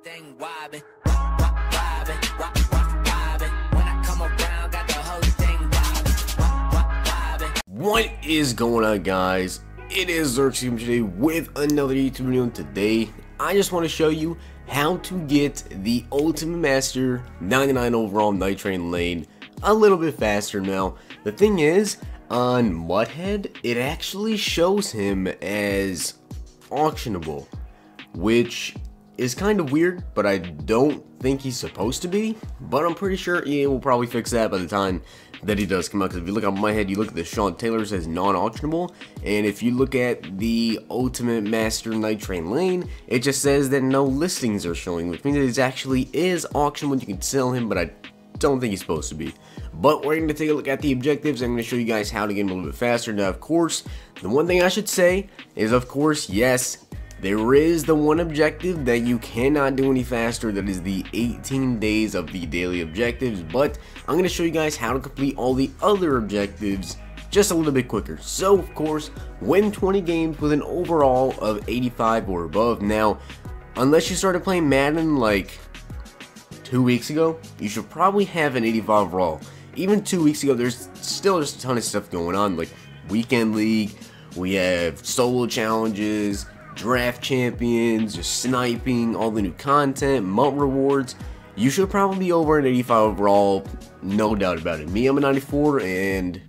thing wobbin', wobbin', wobbin'. When I come around, got the whole thing wobbin'. What is going on, guys? It is Zirksee today with another YouTube video, and today I just want to show you how to get the Ultimate Master 99 overall Night Train lane a little bit faster. Now, the thing is, on Mudhead, it actually shows him as auctionable, which is kind of weird, but I don't think he's supposed to be, but I'm pretty sure EA will probably fix that by the time that he does come out, because if you look on Mudhead, you look at the Sean Taylor says non-auctionable, and if you look at the Ultimate Master Night Train lane, it just says that no listings are showing, which means it actually is auctionable. You can sell him, but I don't think he's supposed to be. But we're going to take a look at the objectives. I'm going to show you guys how to get him a little bit faster. Now, of course, the one thing I should say is, of course, yes, there is the one objective that you cannot do any faster. That is the 18 days of the daily objectives. But I'm going to show you guys how to complete all the other objectives just a little bit quicker. So, of course, win 20 games with an overall of 85 or above. Now, unless you started playing Madden like 2 weeks ago, you should probably have an 85 overall. Even 2 weeks ago, there's still just a ton of stuff going on, like Weekend League, we have solo challenges, draft champions, just sniping, all the new content, month rewards. You should probably be over an 85 overall, no doubt about it. Me, I'm a 94, and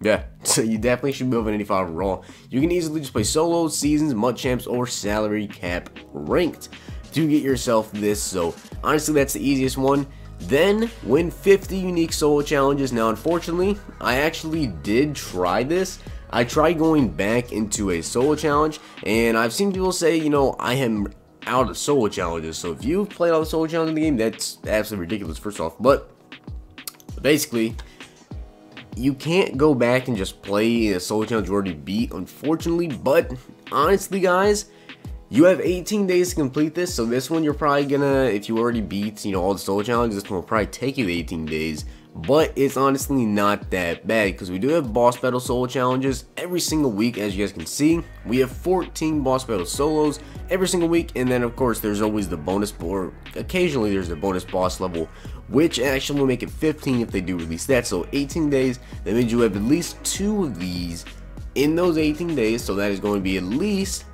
yeah, so you definitely should be over an 85 overall. You can easily just play solos, seasons, mud champs, or salary cap ranked to get yourself this. So honestly, that's the easiest one. Then win 50 unique solo challenges. Now, unfortunately, I actually did try this. I tried going back into a solo challenge, and I've seen people say, you know, I am out of solo challenges. So if you've played all the solo challenges in the game, that's absolutely ridiculous, first off. But basically, you can't go back and just play a solo challenge you already beat, unfortunately. But honestly, guys, you have 18 days to complete this, so this one you're probably gonna, if you already beat, you know, all the solo challenges, this one will probably take you the 18 days, but it's honestly not that bad, because we do have boss battle solo challenges every single week. As you guys can see, we have 14 boss battle solos every single week, and then of course there's always the bonus, or occasionally there's the bonus boss level, which actually will make it 15 if they do release that. So 18 days, that means you have at least 2 of these in those 18 days, so that is going to be at least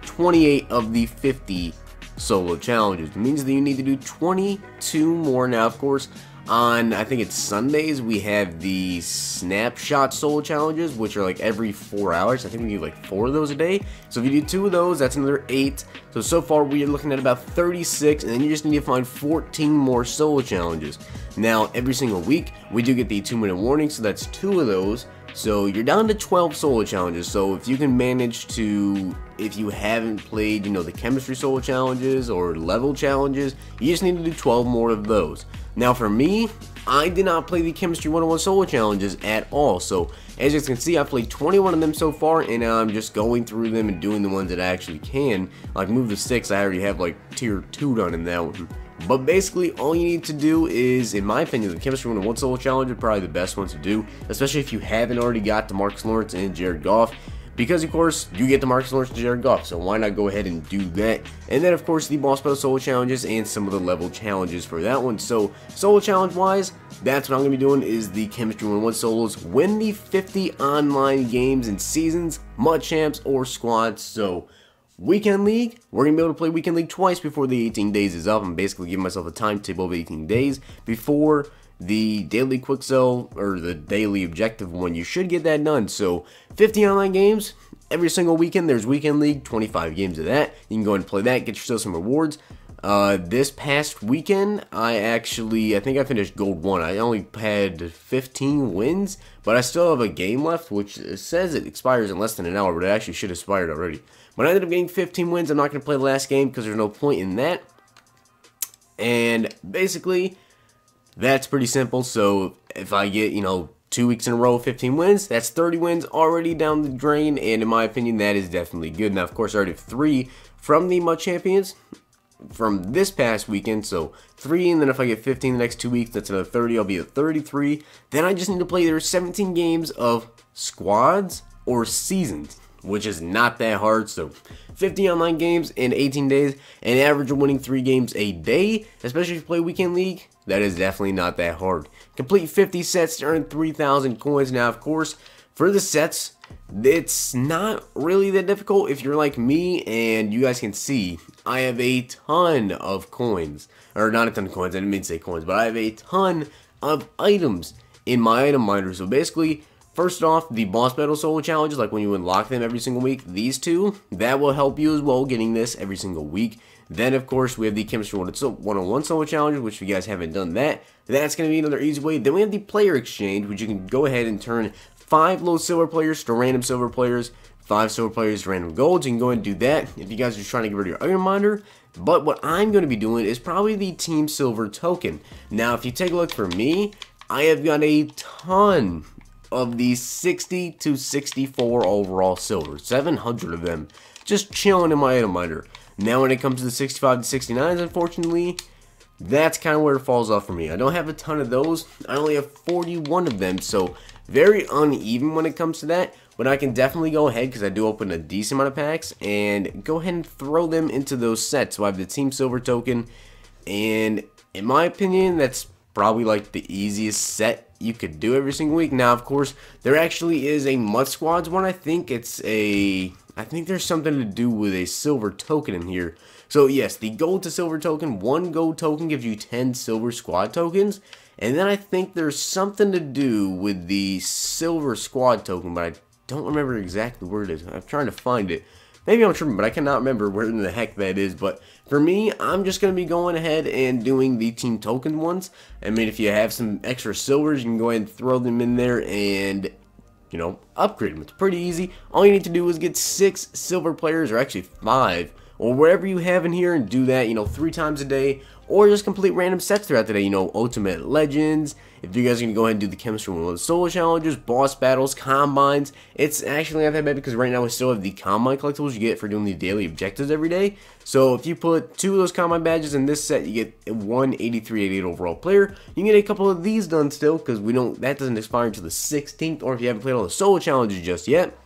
28 of the 50 solo challenges. It means that you need to do 22 more. Now, of course, on, I think it's Sundays, we have the snapshot solo challenges, which are like every 4 hours. I think we do like 4 of those a day. So if you do 2 of those, that's another 8. So far we are looking at about 36, and then you just need to find 14 more solo challenges. Now, every single week, we do get the 2-minute warning, so that's 2 of those. So you're down to 12 solo challenges. So if you can manage to, if you haven't played, you know, the chemistry solo challenges or level challenges, you just need to do 12 more of those. Now for me, I did not play the chemistry 101 solo challenges at all. So as you can see, I've played 21 of them so far, and I'm just going through them and doing the ones that I actually can. Like Move the Sticks, I already have like tier 2 done in that one. But basically, all you need to do is, in my opinion, the Chemistry 101 solo challenge is probably the best one to do, especially if you haven't already got to Marcus Lawrence and Jared Goff, because of course, you get the Marcus Lawrence and Jared Goff, so why not go ahead and do that? And then, of course, the Boss Battle solo challenges and some of the level challenges for that one. So, solo challenge-wise, that's what I'm going to be doing, is the Chemistry 101 solos. Win the 50 online games and seasons, mud champs, or squads. So Weekend League, we're going to be able to play Weekend League twice before the 18 days is up. I'm basically giving myself a timetable of 18 days before the daily quick sell, or the daily objective one. You should get that done. So 50 online games every single weekend. There's Weekend League, 25 games of that. You can go ahead and play that, get yourself some rewards. This past weekend, I think I finished Gold 1. I only had 15 wins, but I still have a game left, which says it expires in less than an hour, but it actually should have expired already. But I ended up getting 15 wins. I'm not going to play the last game because there's no point in that. And basically, that's pretty simple. So if I get, you know, 2 weeks in a row, 15 wins, that's 30 wins already down the drain. And in my opinion, that is definitely good. Now, of course, I already have 3 from the Mud Champions from this past weekend, so 3, and then if I get 15 the next 2 weeks, that's another 30, I'll be at 33. Then I just need to play either 17 games of squads or seasons, which is not that hard. So 50 online games in 18 days, an average of winning 3 games a day, especially if you play weekend league, that is definitely not that hard. Complete 50 sets to earn 3,000 coins. Now, of course, for the sets, it's not really that difficult if you're like me, and you guys can see I have a ton of coins, or not a ton of coins, I didn't mean to say coins, but I have a ton of items in my item miner. So basically, first off, the boss battle solo challenges, like when you unlock them every single week, these two, that will help you as well getting this every single week. Then, of course, we have the chemistry 101 solo challenges, which if you guys haven't done that, that's going to be another easy way. Then we have the player exchange, which you can go ahead and turn 5 low silver players to random silver players, 5 silver players to random golds. You can go ahead and do that if you guys are just trying to get rid of your iron miner. But what I'm going to be doing is probably the team silver token. Now, if you take a look for me, I have got a ton of these 60 to 64 overall silver, 700 of them, just chilling in my item miner. Now when it comes to the 65 to 69s, unfortunately, that's kind of where it falls off for me. I don't have a ton of those. I only have 41 of them, so very uneven when it comes to that. But I can definitely go ahead, because I do open a decent amount of packs, and go ahead and throw them into those sets. So I have the team silver token, and in my opinion, that's probably like the easiest set you could do every single week. Now, of course, there actually is a Mud Squads one. I think there's something to do with a silver token in here. So yes, the gold to silver token, 1 gold token gives you 10 silver squad tokens. And then I think there's something to do with the silver squad token, but I don't remember exactly where it is. I'm trying to find it. Maybe I'm tripping, but I cannot remember where in the heck that is. But for me, I'm just going to be going ahead and doing the team token ones. I mean, if you have some extra silvers, you can go ahead and throw them in there and, you know, upgrade them. It's pretty easy. All you need to do is get 6 silver players, or actually 5, or wherever you have in here, and do that, you know, 3 times a day, or just complete random sets throughout the day, you know, Ultimate Legends. If you guys are going to go ahead and do the chemistry 101 solo challenges, boss battles, combines, it's actually not that bad, because right now we still have the combine collectibles you get for doing the daily objectives every day. So if you put 2 of those combine badges in this set, you get 1 8388 overall player. You can get a couple of these done still, because that doesn't expire until the 16th, or if you haven't played all the solo challenges just yet.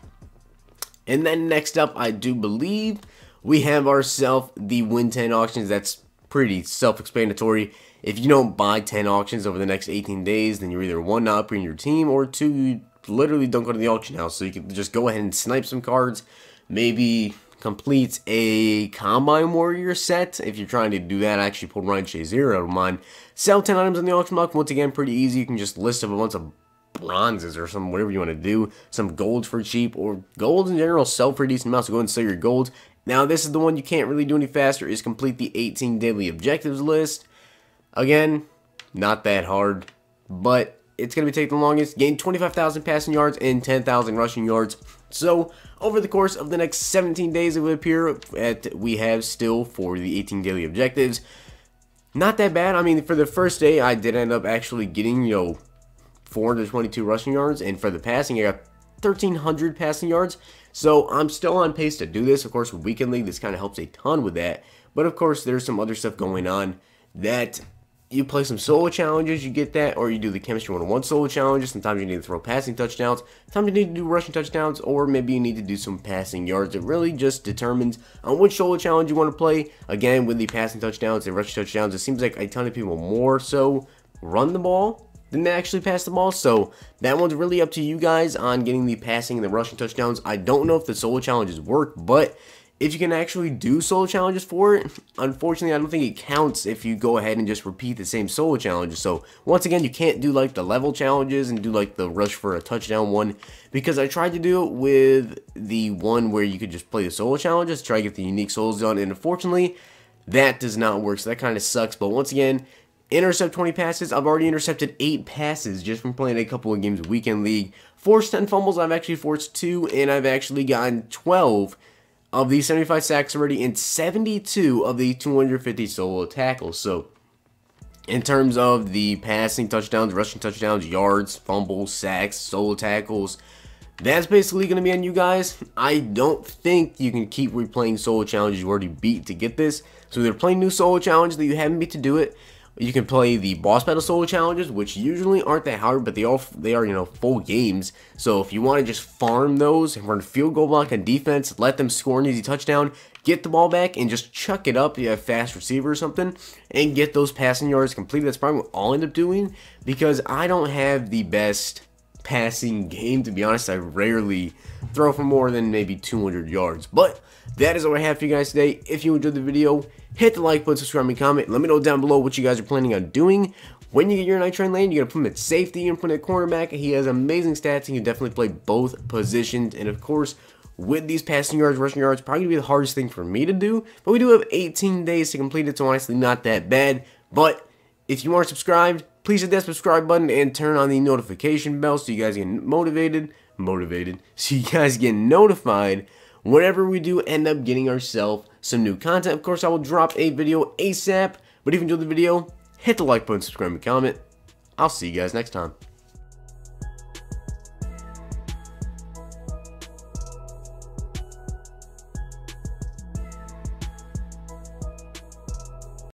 And then next up, I do believe we have ourselves the win 10 auctions. That's pretty self-explanatory. If you don't buy 10 auctions over the next 18 days, then you're either 1, not upgrading your team, or 2, you literally don't go to the auction house. So you can just go ahead and snipe some cards, maybe complete a Combine Warrior set. If you're trying to do that, I actually pulled Ryan Shea 0 out of mine. Sell 10 items on the auction block. Once again, pretty easy. You can just list up a bunch of bronzes or some whatever you want to do. Some golds for cheap, or golds in general sell for a decent amount, so go ahead and sell your golds. Now, this is the one you can't really do any faster, is complete the 18 daily objectives list. Again, not that hard, but it's going to be taking the longest. Gain 25,000 passing yards and 10,000 rushing yards. So, over the course of the next 17 days, it would appear that we have still for the 18 daily objectives. Not that bad. I mean, for the first day, I did end up actually getting, 422 rushing yards, and for the passing, I got 1,300 passing yards. So I'm still on pace to do this. Of course, with Weekend League, this kind of helps a ton with that. But of course, there's some other stuff going on that you play some solo challenges, you get that, or you do the chemistry 101 solo challenges. Sometimes you need to throw passing touchdowns, sometimes you need to do rushing touchdowns, or maybe you need to do some passing yards. It really just determines on which solo challenge you want to play. Again, with the passing touchdowns and rushing touchdowns, it seems like a ton of people more so run the ball than they actually pass the ball. So that one's really up to you guys on getting the passing and the rushing touchdowns. I don't know if the solo challenges work, but if you can actually do solo challenges for it, unfortunately, I don't think it counts if you go ahead and just repeat the same solo challenges. So once again, you can't do like the level challenges and do like the rush for a touchdown one, because I tried to do it with the one where you could just play the solo challenges, try to get the unique souls done, and unfortunately, that does not work. So that kind of sucks. But once again, intercept 20 passes. I've already intercepted 8 passes just from playing a couple of games of Weekend League. Forced 10 fumbles. I've actually forced 2, and I've actually gotten 12 of the 75 sacks already, and 72 of the 250 solo tackles. So in terms of the passing touchdowns, rushing touchdowns, yards, fumbles, sacks, solo tackles, that's basically going to be on you guys. I don't think you can keep replaying solo challenges you already beat to get this. So either play new solo challenges that you haven't beat to do it, You can play the boss battle solo challenges, which usually aren't that hard, but they are, you know, full games. So if you want to just farm those and run field goal block on defense, let them score an easy touchdown, get the ball back, and just chuck it up. You have a fast receiver or something, and get those passing yards completed. That's probably what I'll end up doing, because I don't have the best passing game, to be honest. I rarely throw for more than maybe 200 yards. But that is all I have for you guys today. If you enjoyed the video, hit the like button, subscribe, and comment. Let me know down below what you guys are planning on doing. When you get your night train lane, you're going to put him at safety, you're going to put him at cornerback. He has amazing stats, and you can definitely play both positions. And of course, with these passing yards, rushing yards, probably going to be the hardest thing for me to do. But we do have 18 days to complete it, so honestly not that bad. But if you aren't subscribed, please hit that subscribe button and turn on the notification bell so you guys get so you guys get notified whenever we do end up getting ourselves some new content. Of course, I will drop a video ASAP, but if you enjoyed the video, hit the like button, subscribe, and comment. I'll see you guys next time.